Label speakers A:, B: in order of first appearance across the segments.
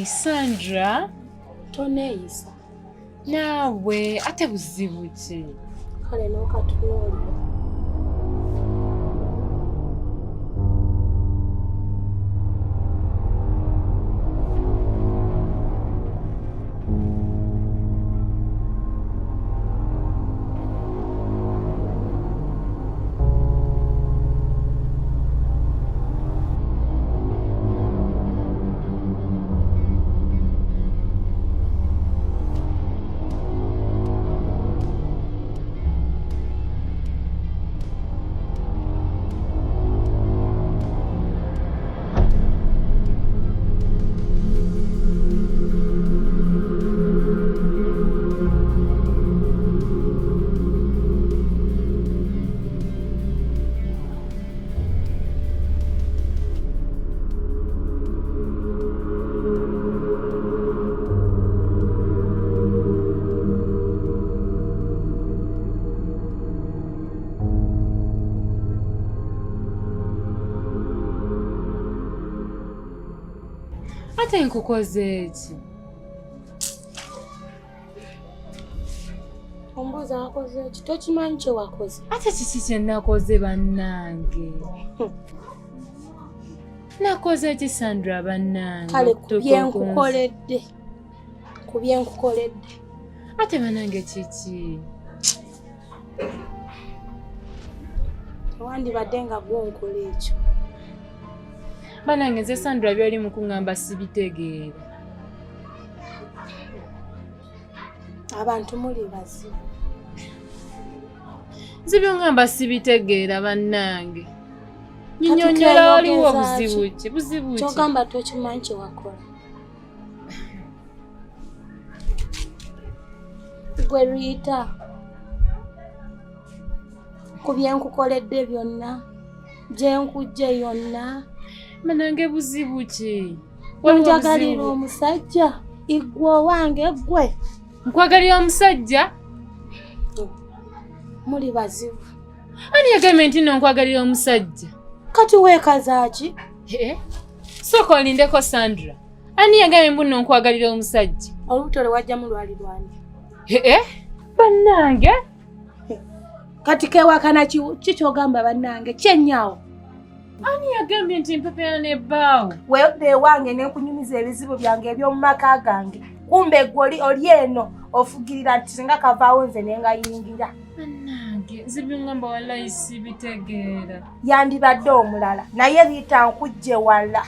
A: Sandra
B: toneeyisa
A: naawe ate buzibu ki?
B: Kale n'okatunuulira.
A: Ate nkukoze ki?
B: Ombuuza wakoze ki? Tokimanyi kye wakoze?
A: Ate kiki kye nakoze bannange? Nakoze ki Sandra bannange?
B: Kale kubyenkukoledde.
A: Ate bannange kiki?
B: Wandibadde nga gw'onkola ekyo.
A: Bannange nze Sandra byali mu kuŋŋamba sibitegeera.
B: Abantu muli bazibu.
A: Nze by'oŋŋamba sibitegeera bannange. Nnyonyola waliwo buzibu ki? Buzibu ki?
B: Ky'ogamba tokimanyi kye wakola. Gwe Rita, ku byenkukoledde byonna, gye nkujje yonna.
A: Bannange buzibu ki?
B: Onjagalira omusajja igwe owange gwe.
A: Nkwagalira omusajja?
B: Muli bazibu.
A: Ani yagambye nti nno nkwagalira omusajja?
B: Kati weekaza ki?
A: Sooka olindeko Sandra. Ani yagambye mbu nno nkwagalira omusajja?
B: Olubuto lwe wajja mu lwali lwange.
A: Bannange?
B: Kati kewakana ki ky'ogamba bannange? Kyenyaawo.
A: Ani yagambye nti mpepera ne bbaawo?
B: Weodde ewange ne nkunyumiza ebizibu byange eby'omu maka gange. Kumbe gwe oli eno ofugirira nti singa kavaawo nze ne ngayingira.
A: Bannange, nze by'oŋŋamba wallahi sibitegeera.
B: Yandibadde omulala. Naye Rita nkujje wala.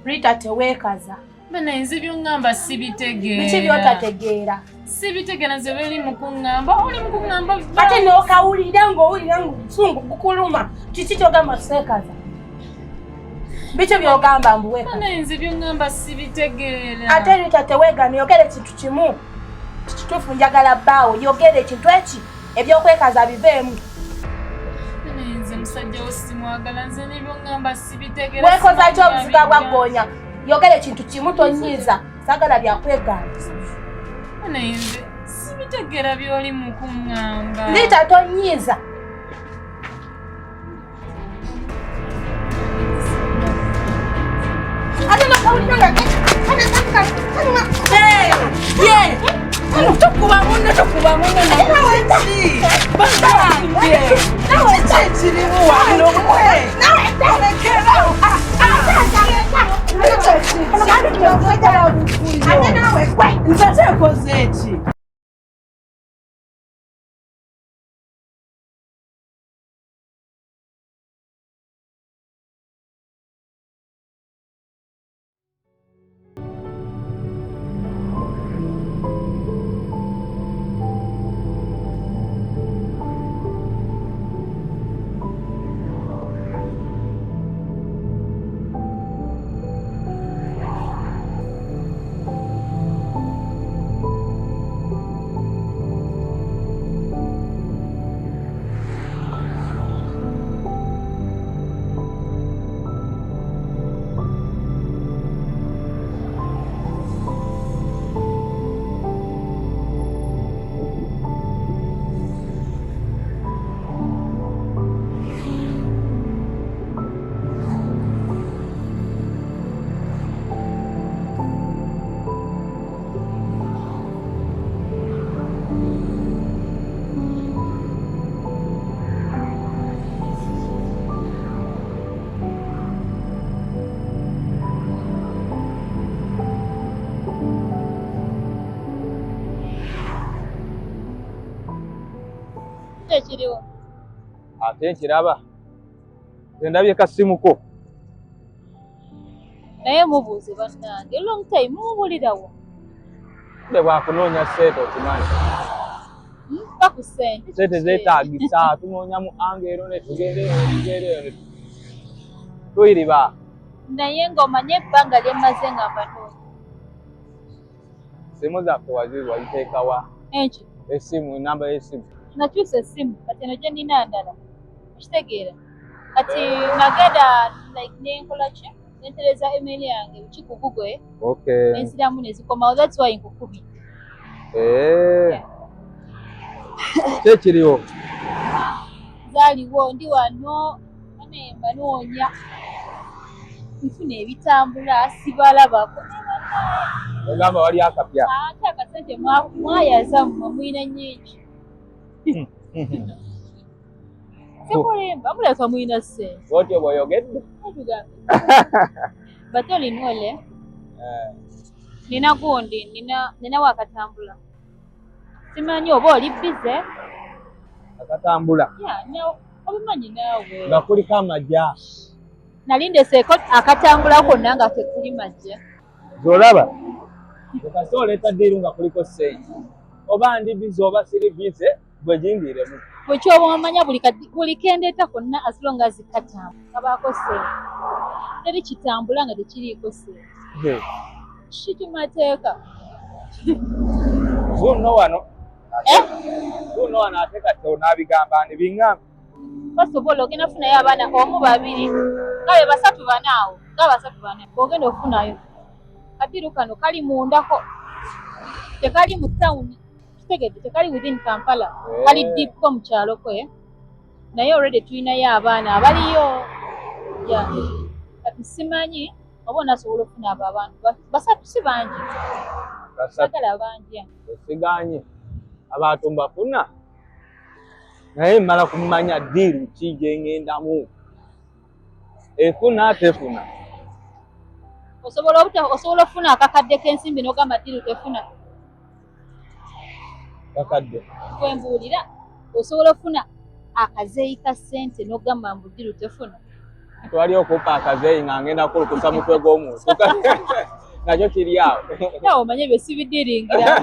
B: Rita teweekaza.
A: Bannange, nze by'oŋŋamba sibitegeera.
B: Biki by'otategeera?
A: Sibitegeera nze bw'oli mu kuŋŋamba. Oli mu kuŋŋamba.
B: Ate n'okawulira ng'owulira ng'obusungu bukuluma. Kiki ky'ogamba seekaza? Biki by'ogamba mbu weekaza?
A: Bannange, nze by'oŋŋamba sibitegeera.
B: Ate Rita teweegana yogera ekintu kimu. Kituufu njagala bbaawo yogera ekintu eki ebyokwekaza biveemu.
A: Bannange, nze musajja wo simwagala. Nze ne by'oŋŋamba sibitegeera.
B: Weekoza ki obuziga bwa ggoonya? Yogera ekintu kimu tonyiiza. Saagala byakwegaanyiza.
A: Bannange, nze sibitegeera by'oli mu kuŋŋamba.
B: Rita tonyiiza. Ate n'okawulira nga
C: tukuba munno nawe ki? Bannange! Nawe ki ekirimu wano? Nze teekoze ki?
A: ekiriwo?
D: Ate nkiraba. Ndabye kasimuko.
A: Naye mubuuze bannange long time mumubulirawo.
D: Nde bwakunoonya ssente okimanyi.
A: Baku ssente.
D: Ssente zeetaagisa tunoonya mu angero ne tugende tuyiriba.
A: Naye ng'omanye ebbanga lyemmaze nga mbanoonya.
D: Simu zaffe waziteeka wa?
A: Enki?
D: Essimu, enamba y'essimu.
A: Nakyusa essimu kati eno gye nnina ndala. Okitegeera? Kati nagenda like nenkola ki? Nentereza email yange ki ku Google.
D: Okay.
A: Nenziramu ne zikomawo. That's why nkukubye.
D: Kyekiriwo.
A: Zaaliwo ndi wano ane mbanoonya. Nfuna ebitambula sibalabako.
D: Ogamba wali akapya.
A: Ate akasente mwayaza mmwe mulina nnyingi. Sekulemba muleka mulina ssente.
D: Otyo bw'oyogedde?
A: Bate olinole. Nina gundi, nina wakatambula. Simanyi oba oli bize?
D: Akatambula.
A: Obimanyi naawe.
D: Nga kuliko amagya.
A: Nalindeseeko akatambula konna nga tekuli majja.
D: Z'olaba? Kasi oleeta ddiiru nga kuliko ssente. Oba ndi bize oba siri bize, gwe gindiiremu.
A: Bwe kyoba omanya buli kendeeta konna as long as katambula kabaako ssente. Teri kitambula nga tekiriiko ssente. Kiki mateeka?
D: Zuno wano. Zuno wano ate kati onaabigamba ni biŋŋambe.
A: Basobola ogenda funayo abaana omu babiri. Nga be basatu bana awo. Nga basatu bana. Bw'ogenda okufunayo. Kadiru kano kali mundako. Tekali mu town. Kitegedde tekali within Kampala. Kali deep ko mu kyalo kwe. Naye already tulinayo abaana abaliyo. Kati simanyi oba onasobola okufuna abo abantu. Basatu si bangi. Sagala bangi.
D: Esiganye. Abantu mbafuna. Naye mmala kumanya ddiiru ki gye ŋŋendamu. Efuna tefuna.
A: Osobola okufuna akakadde k'ensimbi n'ogamba ddiiru tefuna.
D: Kakadde.
A: Kwe mbuulira osobola okufuna akazeeyi ka ssente n'ogamba mbu ddiiru tefuna.
D: Twali okumpa akazeeyi nga ngenda kulukusa mutwe gw'omuntu. Nakyo kiri awo.
A: Nawe omanye bye sibiddiringira.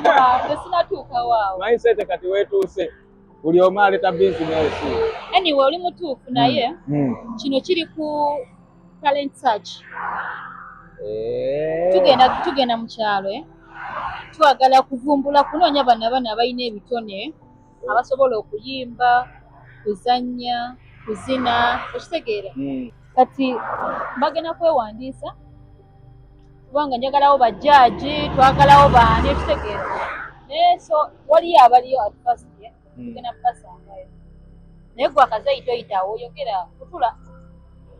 A: Tesinatuukawo awo.
D: Manyi ssente kati weetuuse. Buli omu aleeta bizinesi.
A: Anyway oli mutuufu naye kino kiri ku talent search. Tugenda mu kyalo twagala kuvumbula kunoonya bana abalina ebitone abasobola okuyimba, kuzannya, kuzina, okitegeera. Kati bagenda kwewandiisa kubanga njagalawo bajjaaji, twagalawo baani, okitegeera. Naye so waliyo abaliyo at first tugenda kubasangayo. Naye gwe akazeeyi toyitawo oyogera kutula.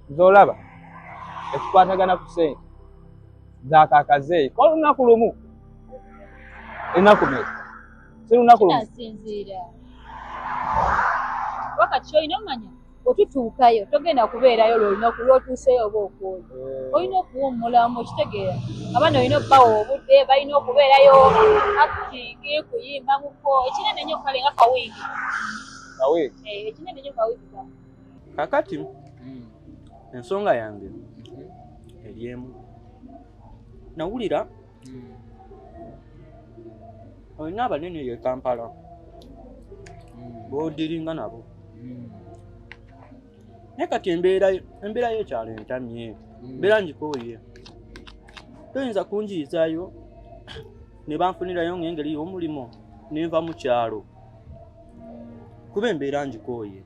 D: Z'olaba ekikwatagana ku ssente zaaka akazeeyi ko olunaku lumu ennaku mmeka si lunaku lumu
A: kinasinziira wakati kyolina omanya otutuukayo togenda kubeerayo lwolunaku lwotuuseyo oba okwoyo olina okuwummulamu okitegeera abaana olina obbawa obudde balina okubeerayo acting kuyimba muko ekinene nnyo kale nga kawiiki ekinene nnyo kawiiki
E: kakati ensonga yange eri emu nawulira olina abanene ye Kampala bodiringa nabo naye kati embeera y'ekyalo entamye mbeera ngikooye toyinza kunjiyizaayo ne banfunirayo ng'engeri y'omulimu nenva mu kyalo kuba embeera ngikooye.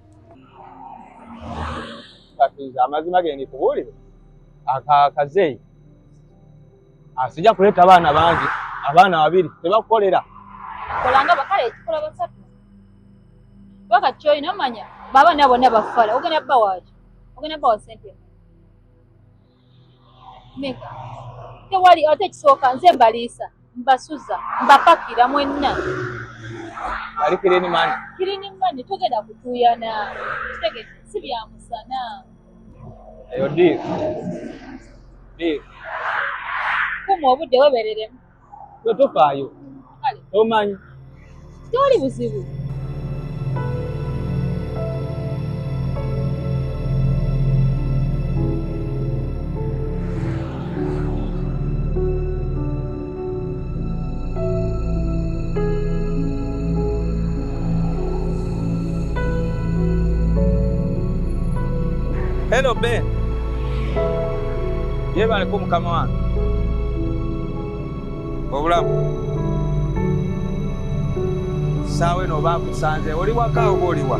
D: Kati amazima ge ndikubuulire akazeeyi asijja kuleeta abaana bangi abaana babiri tebakukolera
A: kolanga bakale ekikola basatu wakati kyolina omanya babaana bonna bafala ogenda bbawaaki ogenda bbawa ssente meka tewali ate ekisooka nze mbaliisa mbasuza mbapakira mwenna
D: ali kirini mani
A: togenda kutuuyana kitegete si bya musana
D: eyo ddiiru
A: kuma obudde webereremu
D: tofaayo tomanyi
A: tewali buzibu
D: Hello Ben. Yebale ko mukama wange. Obulamu. Sawe no bakusanze oli waka oboliwa.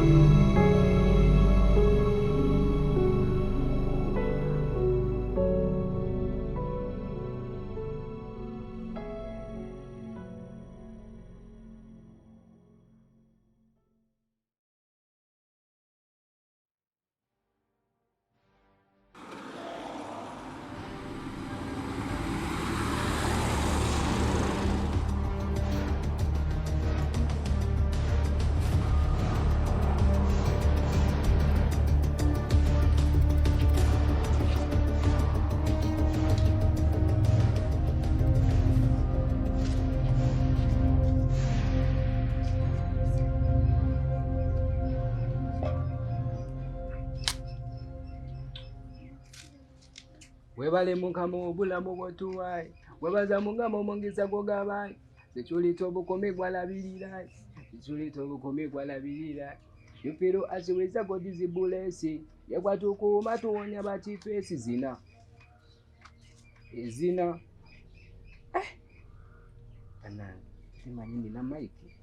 F: Webale mukama obulamu bwotuwaye webaza mungama omongeza gogabaye zekyolita obukome gwalabirira zekyolita obukome gwalabirira yupiro asiweza godizibulesi yakwatukuuma tuwonya bakifeesi zina ezina banange simanyi nina maiki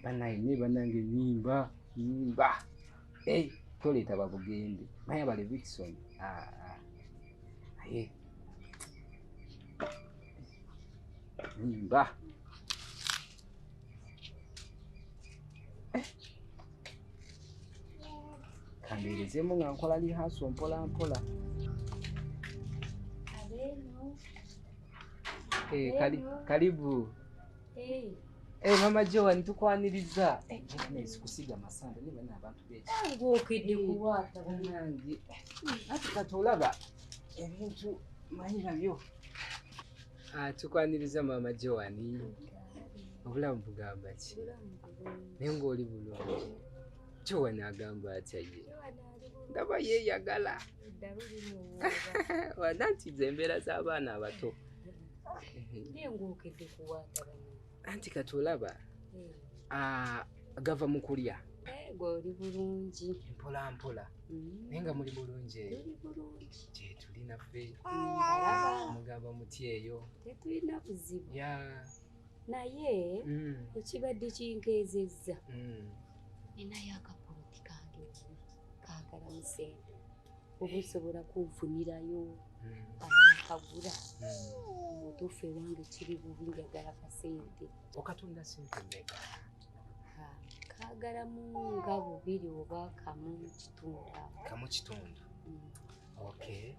F: banaine banange nyimba toleta babugende maya bale Vixon aye nyimba kandirezemu nga nkola lihaso mpola mpola. Karibu. Mama Joan tukwaniriza. Sikusiga masanda niba n'abantu beki.
C: Ngokidde kuwata
F: banange. Ati katolaba ebintu mayira byo. Tukwaniriza Mama Joan. Obulamu bugamba ki? Nengo oli bulungi. Joan agamba atyaye. Ndaba yeyagala. Wananti zembera z'abaana abato.
C: Ngokidde kuwata
F: anti katolaba agava mu kulya
C: goli bulungi
F: mpola mpola nenga muri bulungi tulina ffe mugamba muti eyo
C: tetulina buzibu
F: naye
C: ekibadde kinkezezza ninayo akapoloti kange kaagala musente oba osobola kunfunirayo anakagula mutuufu ewange kiri bubi njagala kasente
F: okatunda sente mmeka
C: kaagalamu nga 2 oba kamu kitundu
F: okay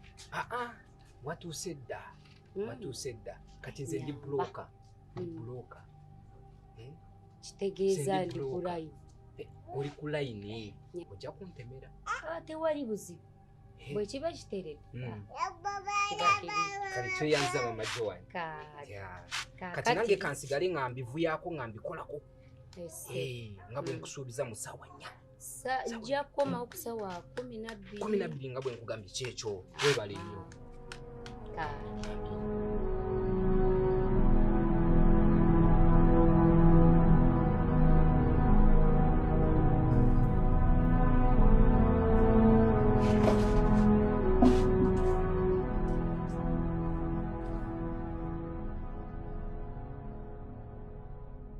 F: watuuse dda kati nze ndi buloka
C: kitegeeza ndi kulayini
F: oli ku layini ojja kuntemera
C: tewali buzibu bwe kiba kiteredde
F: kale tweyanza Mama Joan kati nange kansigale nga mbivuyaako nga mbikolako nga bwe nkusuubiza mu ssaawa 4
C: nja kukomawo ku ssaawa 12
F: nga bwe nkugambye kyekyo webale nnyo.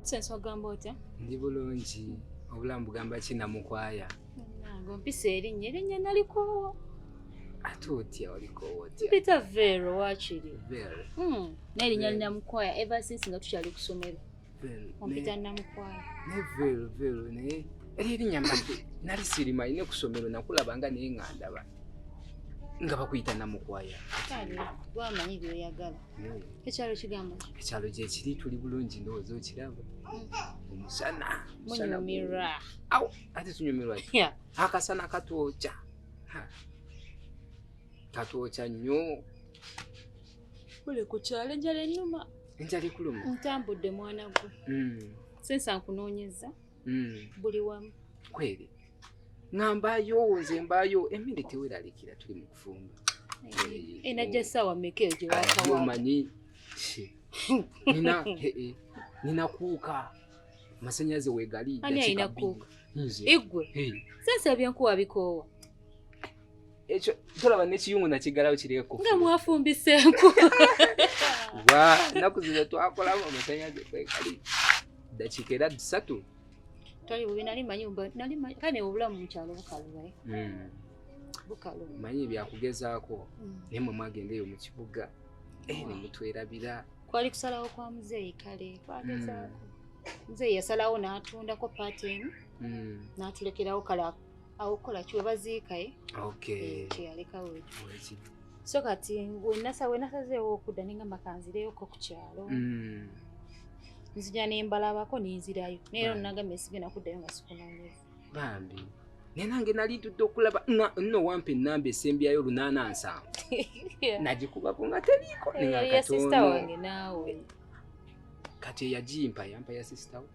A: Senso agamba otya?
F: Ndi bulungi. Obulamu bugamba ki Namukwaya?
A: Nange mpise erinnya naliko.
F: Ate otya oliko otya?
A: Mpita Vero wakiri.
F: Vero.
A: N'erinnya Namukwaya ever since nga tukyali ku ssomero. Mpita Namukwaya.
F: Ne Vero ne erinnya mbadde nali sirimanyi ku ssomero nakulabanga naye nga ndaba nga bakuyita Namukwaya.
A: Kale wamanyi by'oyagala. Ekyalo kigamba ki?
F: Ekyalo gye kiri tuli bulungi ndowooza okiraba. Omusana.
A: Munyumira.
F: Awo ate tunyumirwa ki? Akasana katwokya. Katwokya nnyo.
A: Bule ku kyalo enjala ennuma.
F: Enjala ekuluma?
A: Ntambudde mwana gwe. Sensa nkunoonyeza. Buli wamu.
F: Kweri. Ngambayo nze mbayo emmere teweralikira tuli mu kufumba.
A: Enajja ssaawa mmeka eyo gye waakawa?
F: Omanyi nina kuuka masanyaze wegali.
A: Ani alina kuuka? Igwe? Sensa ebyenkuwa bikoowa.
F: ekyo tolaba n'ekiyungu nakigalawo kireko
C: nga mwafumbise enku
F: wa naku zino twakolamu amasanyaze kwekali dakiika era 3
C: tali bubi nali manyi kane obulamu mu kyalo bukaluba bukalu
F: manyi byakugezaako naye mwe mwagendeyo mu kibuga ne mutwerabira
C: kwali kusalawo kwa muzeeyi kale kwagezaako muzeeyi yasalawo n'atundako pattern n'atulekerawo kala awukola kiwe baziikaye kyeyalekawo ekyo so kati wenasazeewo okudda ninga makanzireyoko ku kyalo nzija nembalabako ninzirayo naye nagamba esigenda kuddayo nga sikunoonyeza
F: bambi naye nange nali ntudde okulaba nno wampa ennamba esembyayo 87 nagikubako nga teriiko
C: yali ya sisita wange naawe
F: kati eyagimpa yampa ya sisita we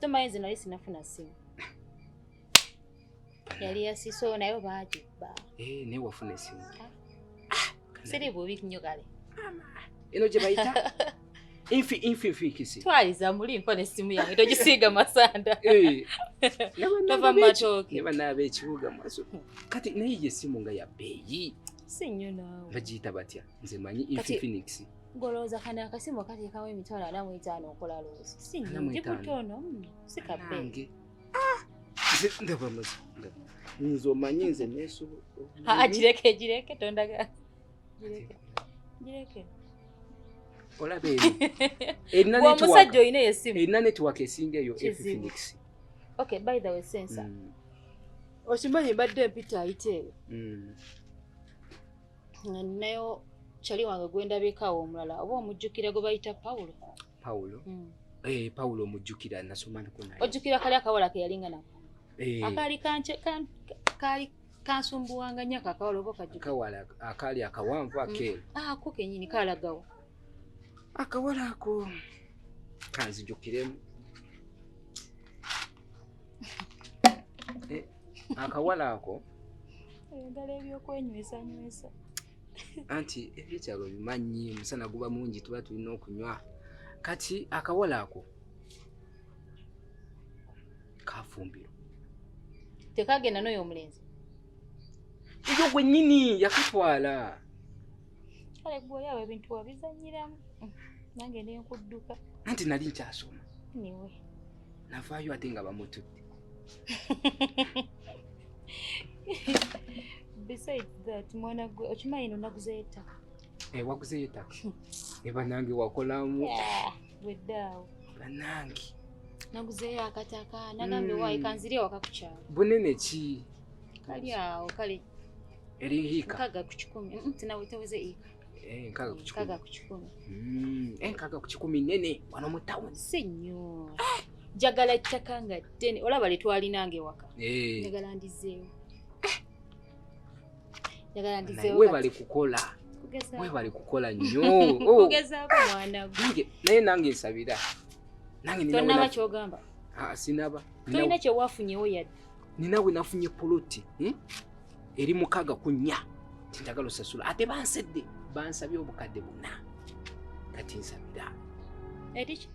C: tomanyi nze nali sinafuna simu yali ya siso nayo baagibba
F: naye wafuna esimu
C: siri bubi nnyo kale
F: eno gye bayita infikisi
C: twaliza muli mpona essimu yange togisiiga masanda tova matooke
F: ne banaaba ekibuga maaso kati naye ye essimu nga ya bbeeyi
C: si nnyo naawe
F: bagiyita batya nze manyi infinix
C: golooza kano akasimu kateekawo emitwalo 45 okola loozi si nnyo gikutono si kabbe
F: ndaba mazanga nze omanyi nze neesobola
C: gireke tondaga gireke
F: olaba
C: omusajja olina yesimu
F: erina netiwaka esinga eyo Phoenix.
C: Okay, by the way sensa okimanyi mbadde mpita ayiteeyo nga ninayo kyali wange gwendabikaawo omulala oba omujjukira gwe bayita Paulo
F: Paulo omujjukira nasomako naye
C: ojjukira kali akawala ke yalinga nako akali kansumbuwanga nnyo akawala oba
F: akawala akali akawanvu akeeru
C: ako kenyini kalagawo
F: akawala ako kanzijukiremu akawala ako
C: endala ebyokwenywesa
F: anti ebyekyalo bimanyi musana guba mungi tuba tulina okunywa kati akawala ako kafumbiro
C: tekagenda n'oyo omulenzi
F: eyo gwennyini yakatwala
C: kale gwe yawe ebintu wabizanyiramu nange nenkudduka
F: anti nali nkyasoma
C: niwe
F: navaayo ate nga bamutudde
C: besides that mwana gwe okimanyi no naguzeeyo ettaka
F: waguzeeyo ettaka ne bannange wakolamu
C: weddaawo
F: bannange
C: naguzeeyo akataka nagambye waayi kanziri ewaka ku kyalo
F: bunene ki
C: kali awo kale
F: eri hiika
C: nkaga ku 10 tinawe teweze hiika
F: nkaga ku
C: 10
F: nkaga ku 10 nene wano mu town
C: si nnyo njagala ettaka nga ddene olaba litwalinange ewaka njagala ndizeewo
F: we bali kukola nnyo
C: kugezaako mwana gwe
F: naye nange nsabira
C: tonnaba kyogamba
F: sinaba
C: tolina kyewafunyewo yadde
F: ninawe nafunye poloti eri 6 tintagala osasula ate bansedde bansabye obukadde 4 kati nsabira
C: etiki